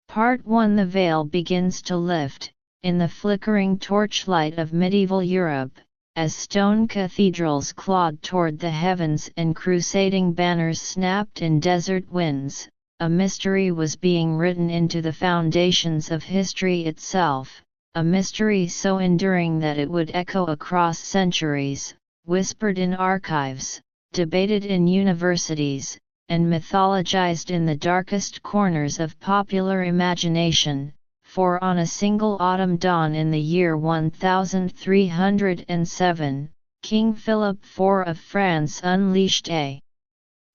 Part 1. The veil begins to lift, in the flickering torchlight of medieval Europe, as stone cathedrals clawed toward the heavens and crusading banners snapped in desert winds. A mystery was being written into the foundations of history itself, a mystery so enduring that it would echo across centuries, whispered in archives, debated in universities, and mythologized in the darkest corners of popular imagination. For on a single autumn dawn in the year 1307, King Philip IV of France unleashed a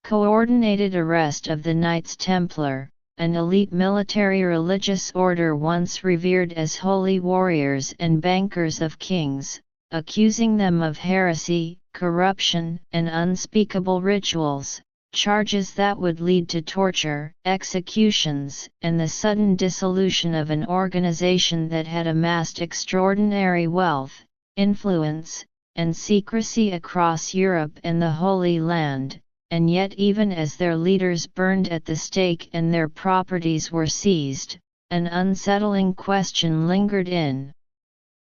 coordinated arrest of the Knights Templar, an elite military religious order once revered as holy warriors and bankers of kings, accusing them of heresy, corruption, and unspeakable rituals, charges that would lead to torture, executions, and the sudden dissolution of an organization that had amassed extraordinary wealth, influence, and secrecy across Europe and the Holy Land. And yet even as their leaders burned at the stake and their properties were seized, an unsettling question lingered in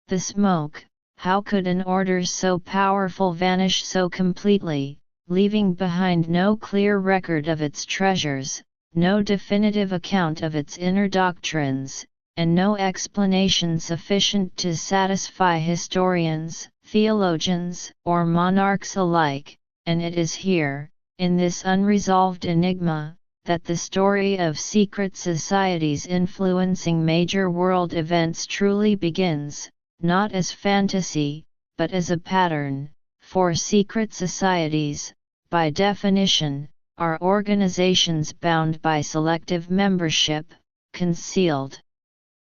the smoke: how could an order so powerful vanish so completely, leaving behind no clear record of its treasures, no definitive account of its inner doctrines, and no explanation sufficient to satisfy historians, theologians, or monarchs alike? And it is here, in this unresolved enigma, that the story of secret societies influencing major world events truly begins, not as fantasy, but as a pattern. For secret societies, by definition, are organizations bound by selective membership, concealed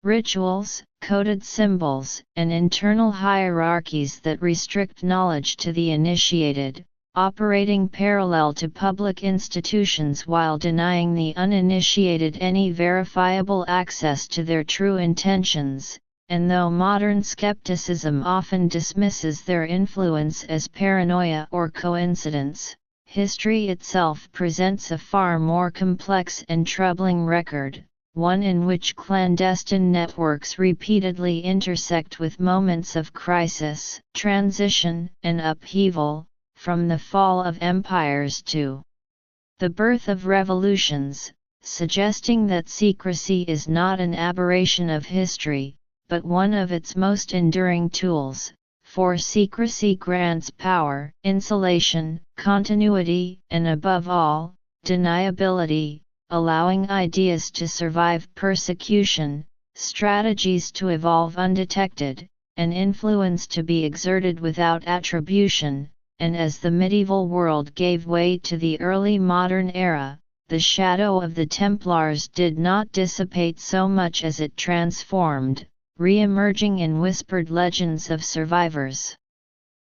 rituals, coded symbols, and internal hierarchies that restrict knowledge to the initiated, operating parallel to public institutions while denying the uninitiated any verifiable access to their true intentions. And though modern skepticism often dismisses their influence as paranoia or coincidence, history itself presents a far more complex and troubling record, one in which clandestine networks repeatedly intersect with moments of crisis, transition, and upheaval, from the fall of empires to the birth of revolutions, suggesting that secrecy is not an aberration of history, but one of its most enduring tools. For secrecy grants power, insulation, continuity, and above all, deniability, allowing ideas to survive persecution, strategies to evolve undetected, and influence to be exerted without attribution. And as the medieval world gave way to the early modern era, the shadow of the Templars did not dissipate so much as it transformed, re-emerging in whispered legends of survivors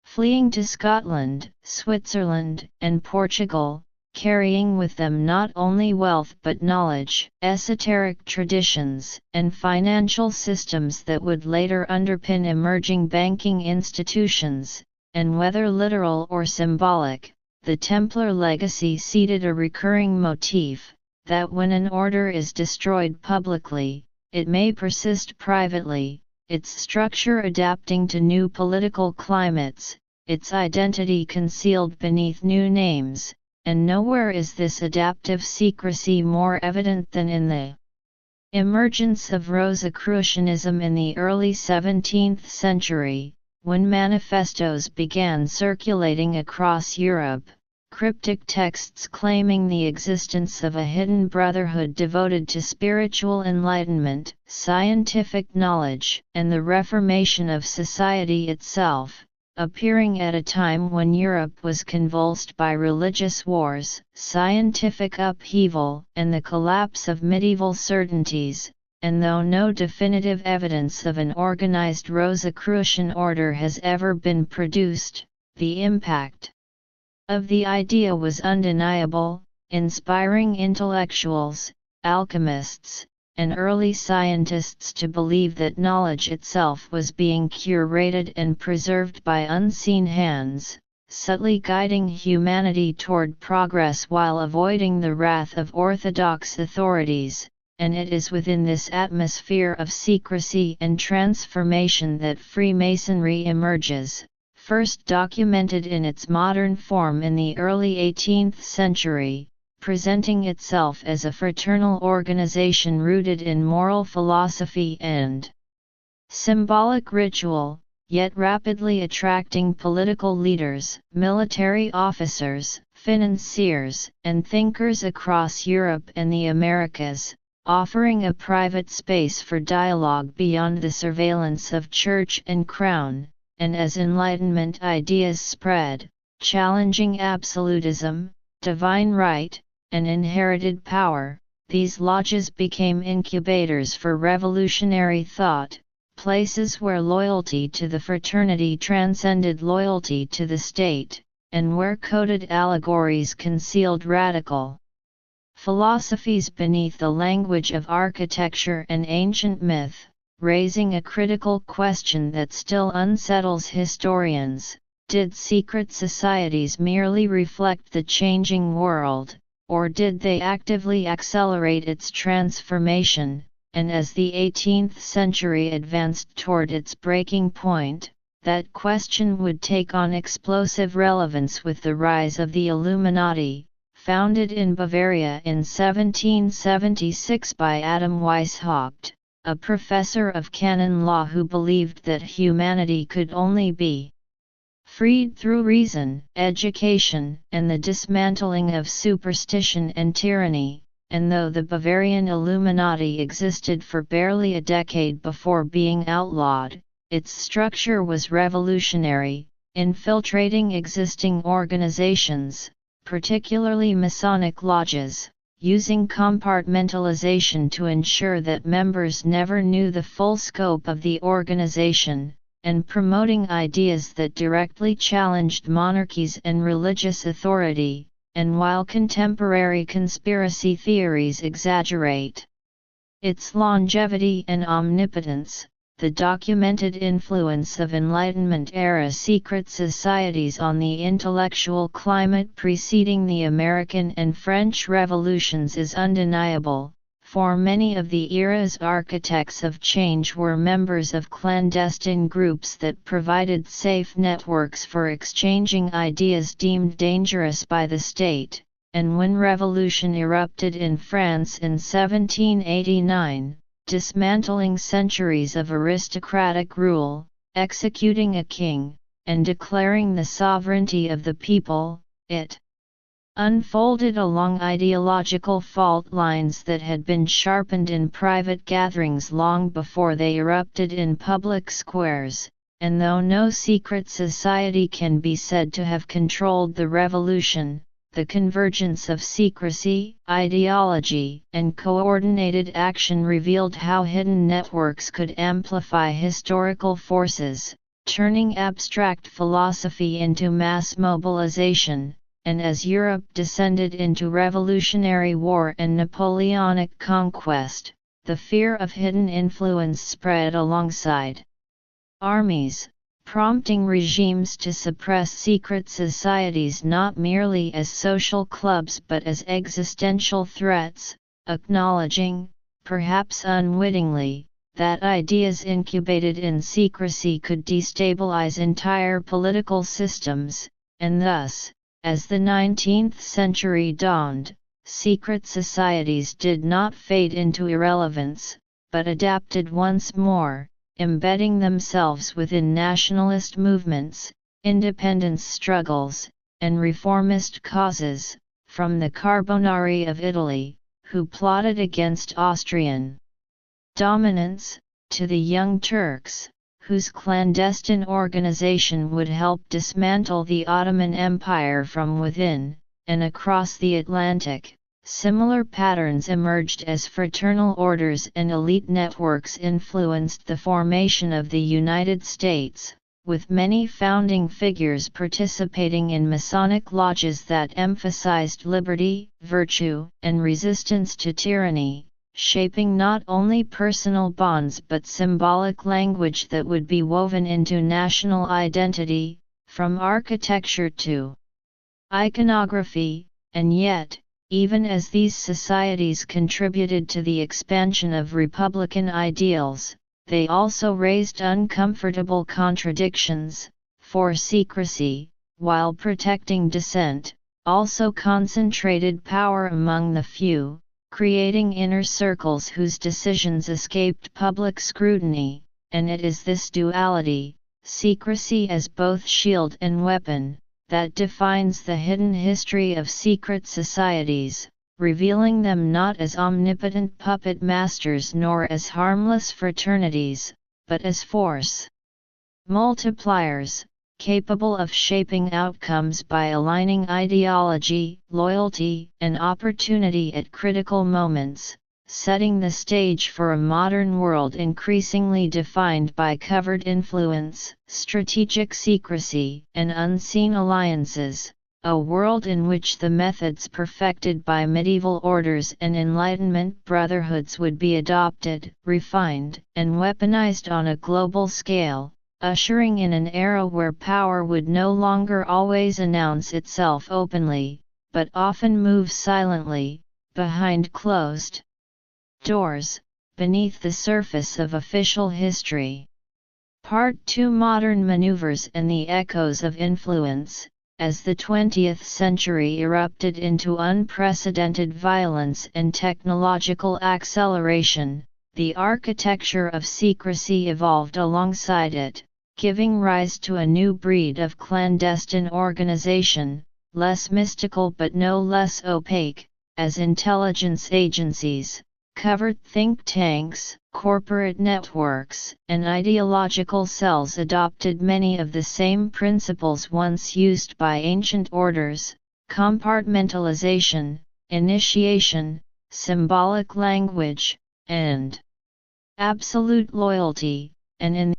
fleeing to Scotland, Switzerland, and Portugal, carrying with them not only wealth but knowledge, esoteric traditions, and financial systems that would later underpin emerging banking institutions. And whether literal or symbolic, the Templar legacy seeded a recurring motif, that when an order is destroyed publicly, it may persist privately, its structure adapting to new political climates, its identity concealed beneath new names, and nowhere is this adaptive secrecy more evident than in the emergence of Rosicrucianism in the early 17th century, when manifestos began circulating across Europe, cryptic texts claiming the existence of a hidden brotherhood devoted to spiritual enlightenment, scientific knowledge, and the reformation of society itself, appearing at a time when Europe was convulsed by religious wars, scientific upheaval, and the collapse of medieval certainties. And though no definitive evidence of an organized Rosicrucian order has ever been produced, the impact of the idea was undeniable, inspiring intellectuals, alchemists, and early scientists to believe that knowledge itself was being curated and preserved by unseen hands, subtly guiding humanity toward progress while avoiding the wrath of orthodox authorities. and it is within this atmosphere of secrecy and transformation that Freemasonry emerges, first documented in its modern form in the early 18th century, presenting itself as a fraternal organization rooted in moral philosophy and symbolic ritual, yet rapidly attracting political leaders, military officers, financiers, and thinkers across Europe and the Americas, offering a private space for dialogue beyond the surveillance of church and crown, and as Enlightenment ideas spread, challenging absolutism, divine right, and inherited power, these lodges became incubators for revolutionary thought, places where loyalty to the fraternity transcended loyalty to the state, and where coded allegories concealed radical philosophies beneath the language of architecture and ancient myth, raising a critical question that still unsettles historians: did secret societies merely reflect the changing world, or did they actively accelerate its transformation? And as the 18th century advanced toward its breaking point, that question would take on explosive relevance with the rise of the Illuminati, founded in Bavaria in 1776 by Adam Weishaupt, a professor of canon law who believed that humanity could only be freed through reason, education, and the dismantling of superstition and tyranny. And though the Bavarian Illuminati existed for barely a decade before being outlawed, its structure was revolutionary, infiltrating existing organizations, particularly Masonic lodges, using compartmentalization to ensure that members never knew the full scope of the organization, and promoting ideas that directly challenged monarchies and religious authority. And while contemporary conspiracy theories exaggerate its longevity and omnipotence, the documented influence of Enlightenment-era secret societies on the intellectual climate preceding the American and French revolutions is undeniable, for many of the era's architects of change were members of clandestine groups that provided safe networks for exchanging ideas deemed dangerous by the state. And when revolution erupted in France in 1789, dismantling centuries of aristocratic rule, executing a king, and declaring the sovereignty of the people, it unfolded along ideological fault lines that had been sharpened in private gatherings long before they erupted in public squares. And though no secret society can be said to have controlled the revolution, the convergence of secrecy, ideology, and coordinated action revealed how hidden networks could amplify historical forces, turning abstract philosophy into mass mobilization. And as Europe descended into revolutionary war and Napoleonic conquest, the fear of hidden influence spread alongside armies, prompting regimes to suppress secret societies not merely as social clubs but as existential threats, acknowledging, perhaps unwittingly, that ideas incubated in secrecy could destabilize entire political systems, and thus, as the 19th century dawned, secret societies did not fade into irrelevance, but adapted once more, embedding themselves within nationalist movements, independence struggles, and reformist causes, from the Carbonari of Italy, who plotted against Austrian dominance, to the Young Turks, whose clandestine organization would help dismantle the Ottoman Empire from within. And across the Atlantic, similar patterns emerged as fraternal orders and elite networks influenced the formation of the United States, with many founding figures participating in Masonic lodges that emphasized liberty, virtue, and resistance to tyranny, shaping not only personal bonds but symbolic language that would be woven into national identity, from architecture to iconography. And yet, Even as these societies contributed to the expansion of republican ideals, they also raised uncomfortable contradictions, for secrecy, while protecting dissent, also concentrated power among the few, creating inner circles whose decisions escaped public scrutiny, and it is this duality, secrecy as both shield and weapon, that defines the hidden history of secret societies, revealing them not as omnipotent puppet masters nor as harmless fraternities, but as force multipliers, capable of shaping outcomes by aligning ideology, loyalty, and opportunity at critical moments, setting the stage for a modern world increasingly defined by covert influence, strategic secrecy, and unseen alliances, a world in which the methods perfected by medieval orders and Enlightenment brotherhoods would be adopted, refined, and weaponized on a global scale, ushering in an era where power would no longer always announce itself openly, but often move silently, behind closed doors, beneath the surface of official history. Part 2: Modern Maneuvers and the Echoes of Influence. As the 20th century erupted into unprecedented violence and technological acceleration, the architecture of secrecy evolved alongside it, giving rise to a new breed of clandestine organization, less mystical but no less opaque, as intelligence agencies, covert think tanks, corporate networks, and ideological cells adopted many of the same principles once used by ancient orders: compartmentalization, initiation, symbolic language, and absolute loyalty, and in